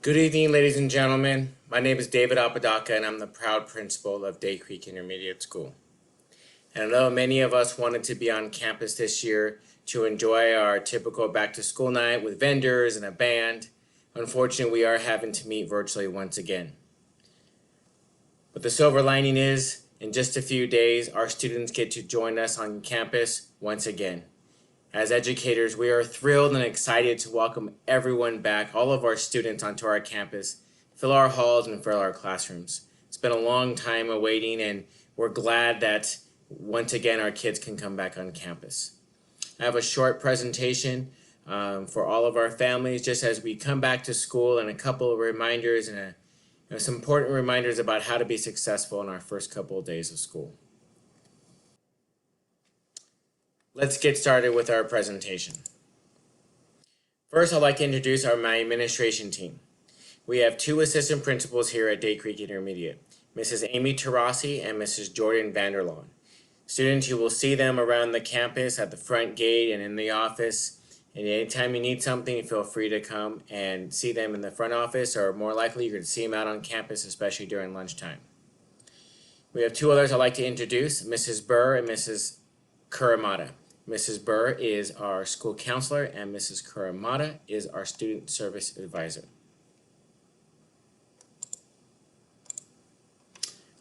Good evening, ladies and gentlemen. My name is David Apodaca, and I'm the proud principal of Day Creek Intermediate School. And although many of us wanted to be on campus this year to enjoy our typical back-to-school night with vendors and a band, unfortunately, we are having to meet virtually once again. But the silver lining is, in just a few days, our students get to join us on campus once again. As educators, we are thrilled and excited to welcome everyone back, all of our students onto our campus, fill our halls and fill our classrooms. It's been a long time awaiting, and we're glad that once again our kids can come back on campus. I have a short presentation for all of our families just as we come back to school, and a couple of reminders and some important reminders about how to be successful in our first couple of days of school. Let's get started with our presentation. First, I'd like to introduce my administration team. We have two assistant principals here at Day Creek Intermediate, Mrs. Amy Tarasi and Mrs. Jordan Vanderlaan. Students, you will see them around the campus at the front gate and in the office. And anytime you need something, feel free to come and see them in the front office, or more likely you're going to see them out on campus, especially during lunchtime. We have two others I'd like to introduce, Mrs. Burr and Mrs. Kuramata. Mrs. Burr is our school counselor, and Mrs. Kuramata is our student service advisor.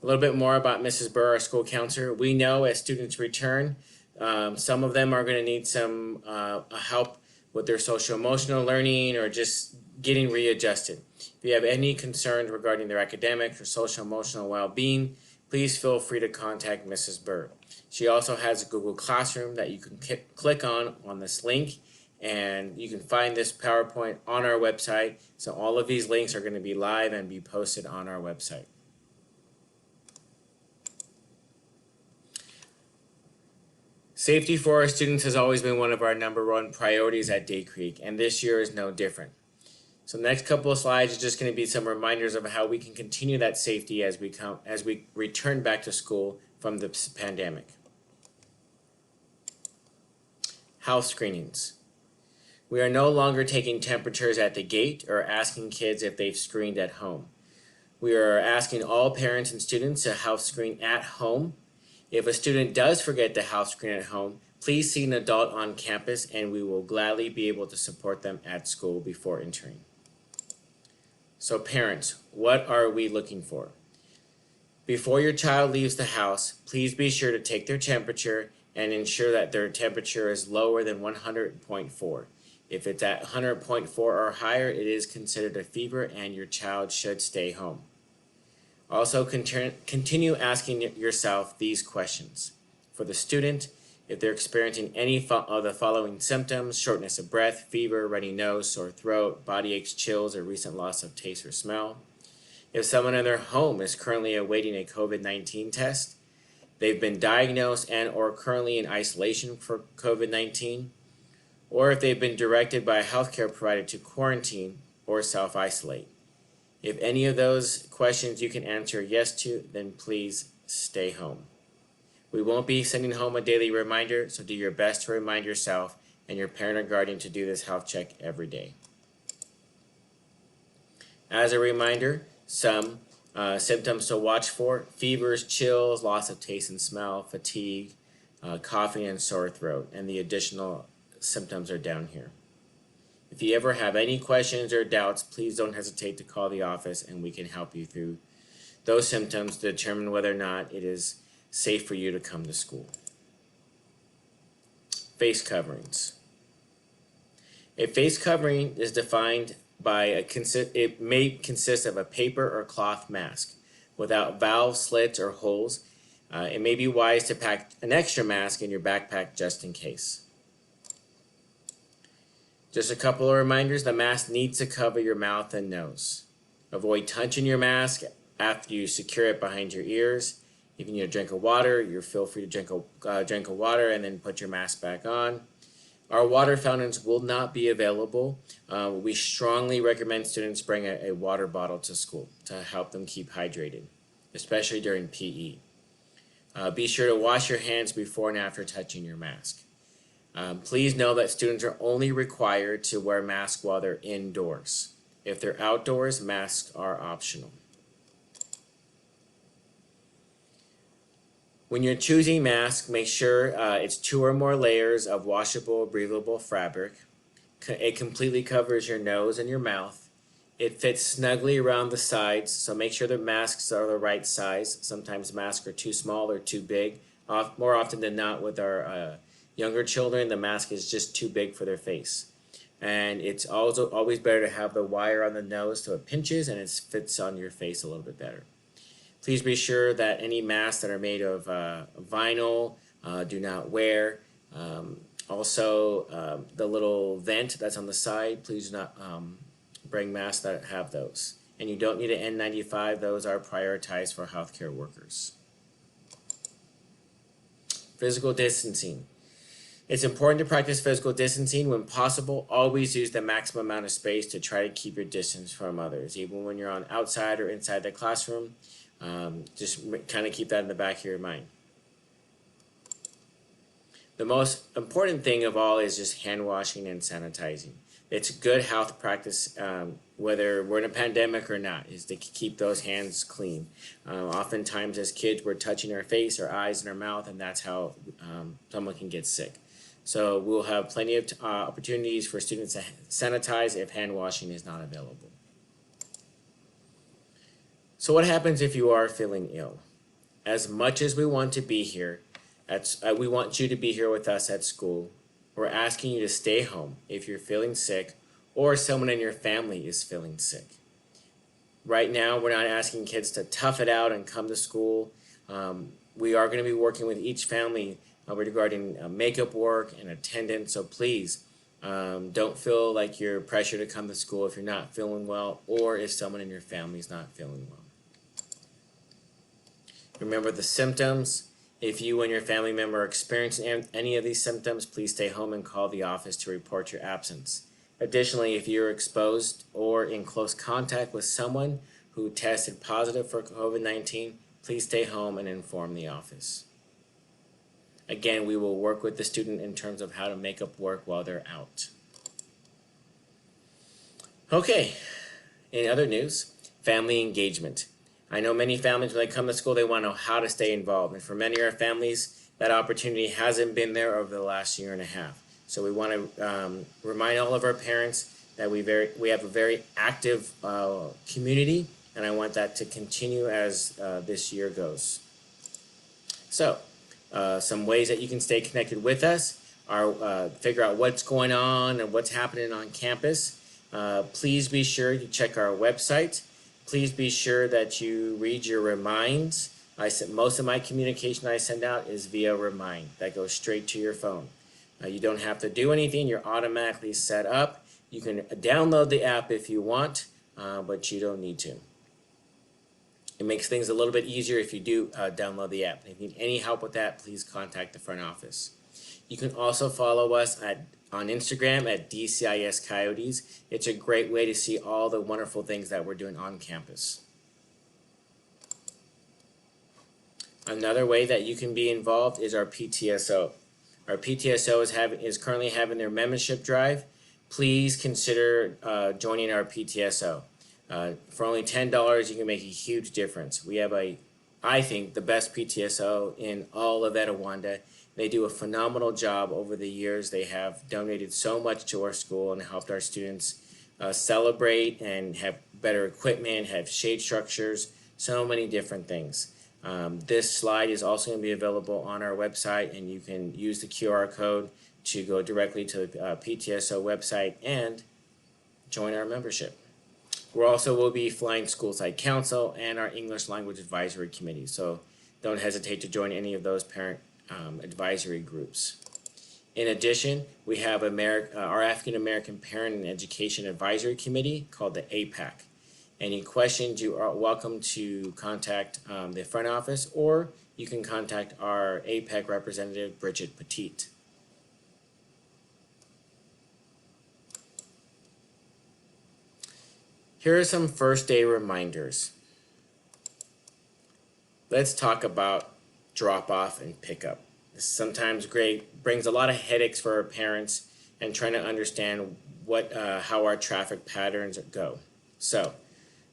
A little bit more about Mrs. Burr, our school counselor. We know as students return, some of them are going to need some help with their social emotional learning or just getting readjusted. If you have any concerns regarding their academics or social emotional well-being, please feel free to contact Mrs. Burr. She also has a Google Classroom that you can click on this link, and you can find this PowerPoint on our website. So all of these links are going to be live and be posted on our website. Safety for our students has always been one of our #1 priorities at Day Creek, and this year is no different. So the next couple of slides is just going to be some reminders of how we can continue that safety as we return back to school from the pandemic. Health screenings. We are no longer taking temperatures at the gate or asking kids if they've screened at home. We are asking all parents and students to health screen at home. If a student does forget to health screen at home, please see an adult on campus, and we will gladly be able to support them at school before entering. So parents, what are we looking for? Before your child leaves the house, please be sure to take their temperature and ensure that their temperature is lower than 100.4. If it's at 100.4 or higher, it is considered a fever and your child should stay home. Also, continue asking yourself these questions. For the student, if they're experiencing any of the following symptoms: shortness of breath, fever, runny nose, sore throat, body aches, chills, or recent loss of taste or smell. If someone in their home is currently awaiting a COVID-19 test, they've been diagnosed and or currently in isolation for COVID-19, or if they've been directed by a healthcare provider to quarantine or self-isolate. If any of those questions you can answer yes to, then please stay home. We won't be sending home a daily reminder, so do your best to remind yourself and your parent or guardian to do this health check every day. As a reminder, some symptoms to watch for: fevers, chills, loss of taste and smell, fatigue, coughing, and sore throat, and the additional symptoms are down here. If you ever have any questions or doubts, please don't hesitate to call the office, and we can help you through those symptoms to determine whether or not it is safe for you to come to school. Face coverings. A face covering is defined by it may consist of a paper or cloth mask without valves, slits, or holes. It may be wise to pack an extra mask in your backpack just in case. Just a couple of reminders: the mask needs to cover your mouth and nose. Avoid touching your mask after you secure it behind your ears. If you need a drink of water, you feel free to drink a water and then put your mask back on. Our water fountains will not be available. We strongly recommend students bring a water bottle to school to help them keep hydrated, especially during PE. Be sure to wash your hands before and after touching your mask. Please know that students are only required to wear masks while they're indoors. If they're outdoors, masks are optional. When you're choosing masks, make sure it's 2 or more layers of washable, breathable fabric. It completely covers your nose and your mouth. It fits snugly around the sides, so make sure the masks are the right size. Sometimes masks are too small or too big. More often than not, with our younger children, the mask is just too big for their face. And it's also always better to have the wire on the nose so it pinches and it fits on your face a little bit better. Please be sure that any masks that are made of vinyl do not wear. Also, the little vent that's on the side, please do not bring masks that have those. And you don't need an N95, those are prioritized for healthcare workers. Physical distancing. It's important to practice physical distancing when possible. Always use the maximum amount of space to try to keep your distance from others, even when you're on outside or inside the classroom. Just kind of keep that in the back of your mind. The most important thing of all is just hand washing and sanitizing. It's good health practice, whether we're in a pandemic or not, is to keep those hands clean. Oftentimes as kids, we're touching our face, our eyes, and our mouth, and that's how someone can get sick. So we'll have plenty of opportunities for students to sanitize if hand washing is not available. So what happens if you are feeling ill? As much as we want to be here, we want you to be here with us at school. We're asking you to stay home if you're feeling sick or someone in your family is feeling sick. Right now, we're not asking kids to tough it out and come to school. We are going to be working with each family regarding makeup work and attendance, so please don't feel like you're pressured to come to school if you're not feeling well or if someone in your family is not feeling well. Remember the symptoms. If you and your family member are experiencing any of these symptoms, please stay home and call the office to report your absence. Additionally, if you're exposed or in close contact with someone who tested positive for COVID-19, please stay home and inform the office. Again, we will work with the student in terms of how to make up work while they're out. Okay, in other news, family engagement. I know many families, when they come to school, they want to know how to stay involved. And for many of our families, that opportunity hasn't been there over the last year and a half. So we want to remind all of our parents that we have a very active community, and I want that to continue as this year goes. So some ways that you can stay connected with us are figure out what's going on and what's happening on campus. Please be sure to check our website. Please be sure that you read your reminds. Most of my communication I send out is via Remind. That goes straight to your phone. You don't have to do anything. You're automatically set up. You can download the app if you want, but you don't need to. It makes things a little bit easier if you do download the app. If you need any help with that, please contact the front office. You can also follow us on Instagram at DCIS Coyotes. It's a great way to see all the wonderful things that we're doing on campus. Another way that you can be involved is our PTSO. Our PTSO is currently having their membership drive. Please consider joining our PTSO. For only $10, you can make a huge difference. We have I think, the best PTSO in all of Etiwanda. They do a phenomenal job over the years. They have donated so much to our school and helped our students celebrate and have better equipment, have shade structures, so many different things. This slide is also going to be available on our website, and you can use the QR code to go directly to the PTSO website and join our membership. We also will be flying School Site Council and our English Language Advisory Committee, so don't hesitate to join any of those parent advisory groups. In addition, we have our African American Parent and Education Advisory Committee called the APAC. Any questions, you are welcome to contact the front office, or you can contact our APAC representative, Bridget Petit. Here are some first day reminders. Let's talk about drop off and pickup. This is sometimes brings a lot of headaches for our parents and trying to understand how our traffic patterns go. So,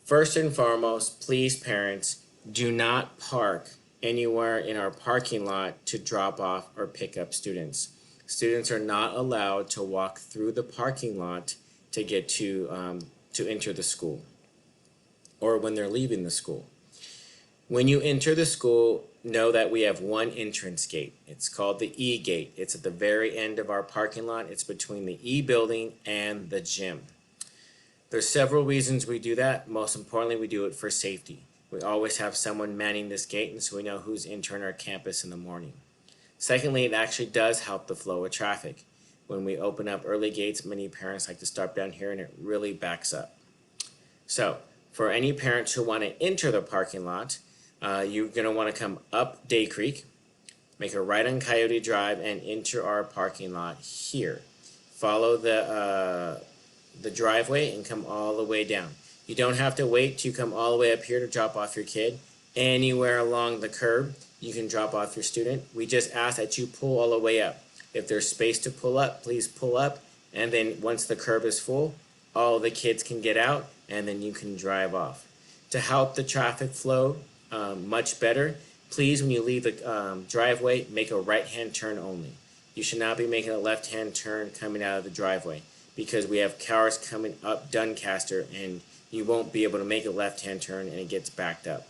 first and foremost, please parents, do not park anywhere in our parking lot to drop off or pick up students. Students are not allowed to walk through the parking lot to get to enter the school or when they're leaving the school. When you enter the school, know that we have one entrance gate. It's called the E gate. It's at the very end of our parking lot. It's between the E building and the gym. There's several reasons we do that. Most importantly, we do it for safety. We always have someone manning this gate, and so we know who's entering our campus in the morning. Secondly, it actually does help the flow of traffic. When we open up early gates, many parents like to stop down here and it really backs up. So, for any parents who want to enter the parking lot, you're going to want to come up Day Creek, make a right on Coyote Drive, and enter our parking lot here. Follow the driveway and come all the way down. You don't have to wait to come all the way up here to drop off your kid. Anywhere along the curb, you can drop off your student. We just ask that you pull all the way up. If there's space to pull up, please pull up. And then once the curb is full, all the kids can get out and then you can drive off. To help the traffic flow much better, please, when you leave the driveway, make a right-hand turn only. You should not be making a left-hand turn coming out of the driveway because we have cars coming up Doncaster and you won't be able to make a left-hand turn and it gets backed up.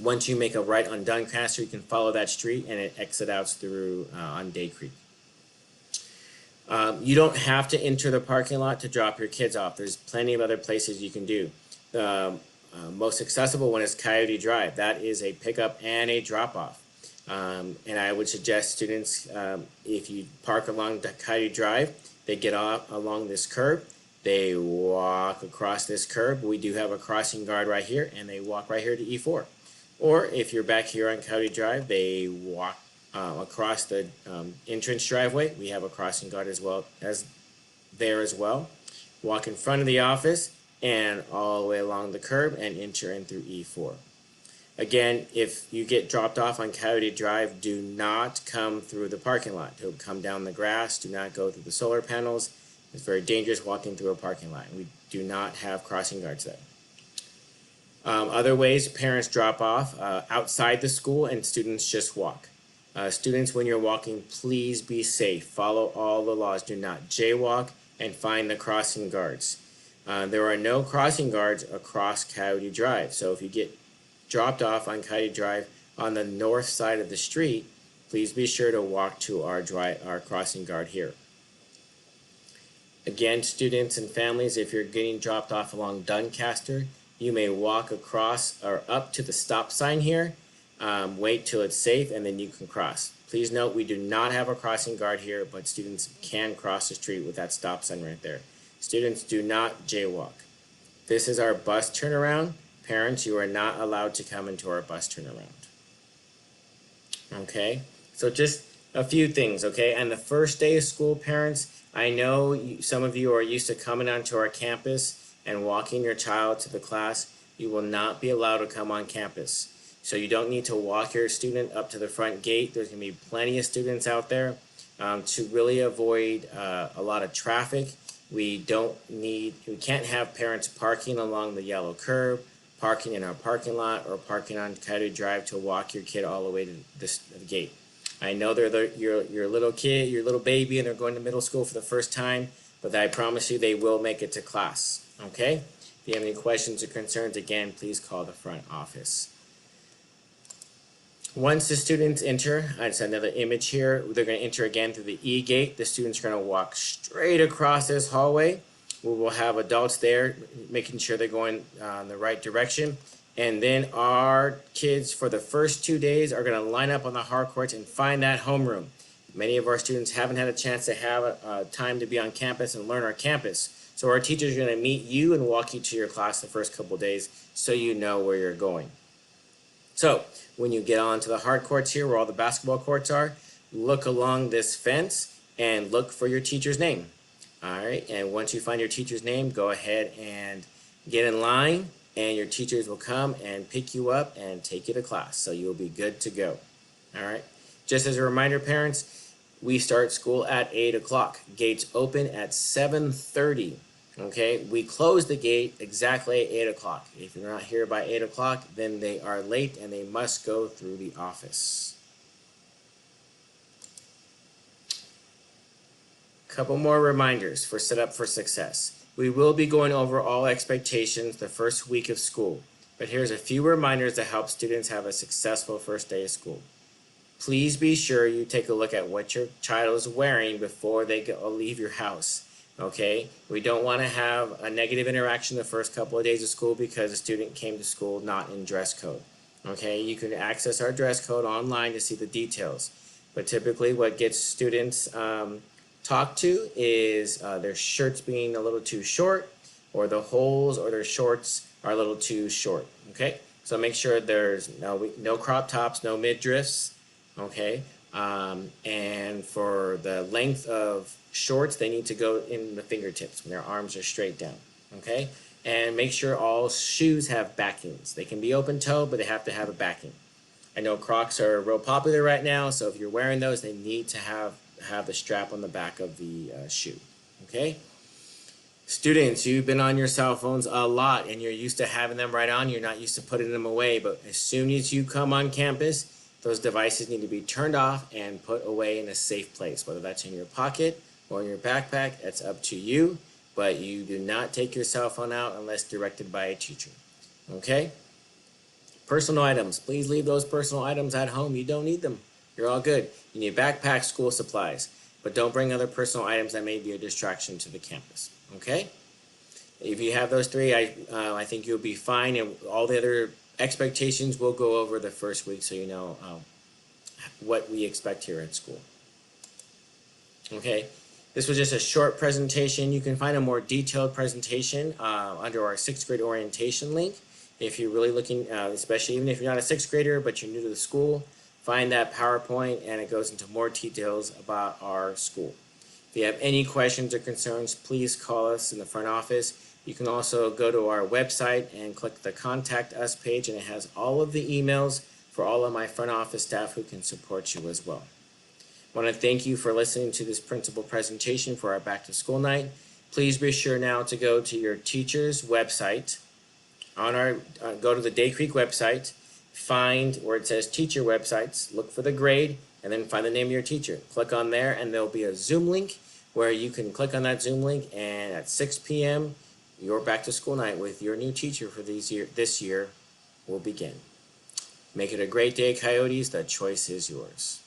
Once you make a right on Doncaster, you can follow that street and it exits out through on Day Creek. You don't have to enter the parking lot to drop your kids off. There's plenty of other places you can do. The most accessible one is Coyote Drive. That is a pickup and a drop-off. And I would suggest students, if you park along the Coyote Drive, they get off along this curb. They walk across this curb. We do have a crossing guard right here, and they walk right here to E4. Or if you're back here on Coyote Drive, they walk across the entrance driveway. We have a crossing guard as well as there as well. Walk in front of the office and all the way along the curb and enter in through E4. Again, if you get dropped off on Coyote Drive, do not come through the parking lot. Don't come down the grass. Do not go through the solar panels. It's very dangerous walking through a parking lot. We do not have crossing guards there. Other ways parents drop off outside the school and students just walk. Students, when you're walking, please be safe. Follow all the laws. Do not jaywalk and find the crossing guards. There are no crossing guards across Coyote Drive. So if you get dropped off on Coyote Drive on the north side of the street, please be sure to walk to our crossing guard here. Again, students and families, if you're getting dropped off along Doncaster, you may walk across or up to the stop sign here, wait till it's safe, and then you can cross. Please note we do not have a crossing guard here, but students can cross the street with that stop sign right there. Students, do not jaywalk. This is our bus turnaround. Parents, you are not allowed to come into our bus turnaround. Okay, so just a few things, okay? On the first day of school, parents, I know some of you are used to coming onto our campus and walking your child to the class. You will not be allowed to come on campus. So you don't need to walk your student up to the front gate. There's going to be plenty of students out there. To really avoid a lot of traffic, we can't have parents parking along the yellow curb, parking in our parking lot, or parking on Coyote Drive to walk your kid all the way to the gate. I know they're your little kid, your little baby, and they're going to middle school for the first time, but I promise you they will make it to class, okay? If you have any questions or concerns, again, please call the front office. Once the students enter, it's another image here, they're going to enter again through the E gate. The students are going to walk straight across this hallway. We will have adults there making sure they're going in the right direction. And then our kids for the first 2 days are going to line up on the hard courts and find that homeroom. Many of our students haven't had a chance to have time to be on campus and learn our campus. So our teachers are going to meet you and walk you to your class the first couple days so you know where you're going. So when you get onto the hard courts here where all the basketball courts are, look along this fence and look for your teacher's name. All right, and once you find your teacher's name, go ahead and get in line, and your teachers will come and pick you up and take you to class, so you'll be good to go. All right, just as a reminder, parents, we start school at 8 o'clock. Gates open at 7:30. Okay, we close the gate exactly at 8 o'clock. If you're not here by 8 o'clock, then they are late and they must go through the office. Couple more reminders for Set Up for Success. We will be going over all expectations the first week of school, but here's a few reminders to help students have a successful first day of school. Please be sure you take a look at what your child is wearing before they leave your house. Okay, we don't want to have a negative interaction the first couple of days of school because a student came to school not in dress code. Okay, you can access our dress code online to see the details, but typically what gets students talked to is their shirts being a little too short, or the holes or their shorts are a little too short. Okay, so make sure there's no crop tops, no midriffs. Okay, and for the length of shorts, they need to go in the fingertips when their arms are straight down. Okay, and make sure all shoes have backings. They can be open toe, but they have to have a backing. I know Crocs are real popular right now, so if you're wearing those, they need to have the strap on the back of the shoe. Okay. Students, you've been on your cell phones a lot and you're used to having them right on. You're not used to putting them away, but as soon as you come on campus, those devices need to be turned off and put away in a safe place, whether that's in your pocket or in your backpack. That's up to you, but you do not take your cell phone out unless directed by a teacher. Okay? Personal items. Please leave those personal items at home. You don't need them. You're all good. You need backpack, school supplies, but don't bring other personal items that may be a distraction to the campus. Okay? If you have those three, I think you'll be fine, and all the other expectations we'll go over the first week so you know what we expect here at school. Okay, this was just a short presentation. You can find a more detailed presentation under our 6th grade orientation link. If you're really looking, especially even if you're not a 6th grader but you're new to the school, find that PowerPoint and it goes into more details about our school. If you have any questions or concerns, please call us in the front office. You can also go to our website and click the Contact Us page, and it has all of the emails for all of my front office staff who can support you as well. I want to thank you for listening to this principal presentation for our Back to School night. Please be sure now to go to your teacher's website. Go to the Day Creek website, find where it says teacher websites, look for the grade, and then find the name of your teacher. Click on there, and there'll be a Zoom link where you can click on that Zoom link, and at 6 p.m., your back to school night with your new teacher for this year will begin. Make it a great day, Coyotes. The choice is yours.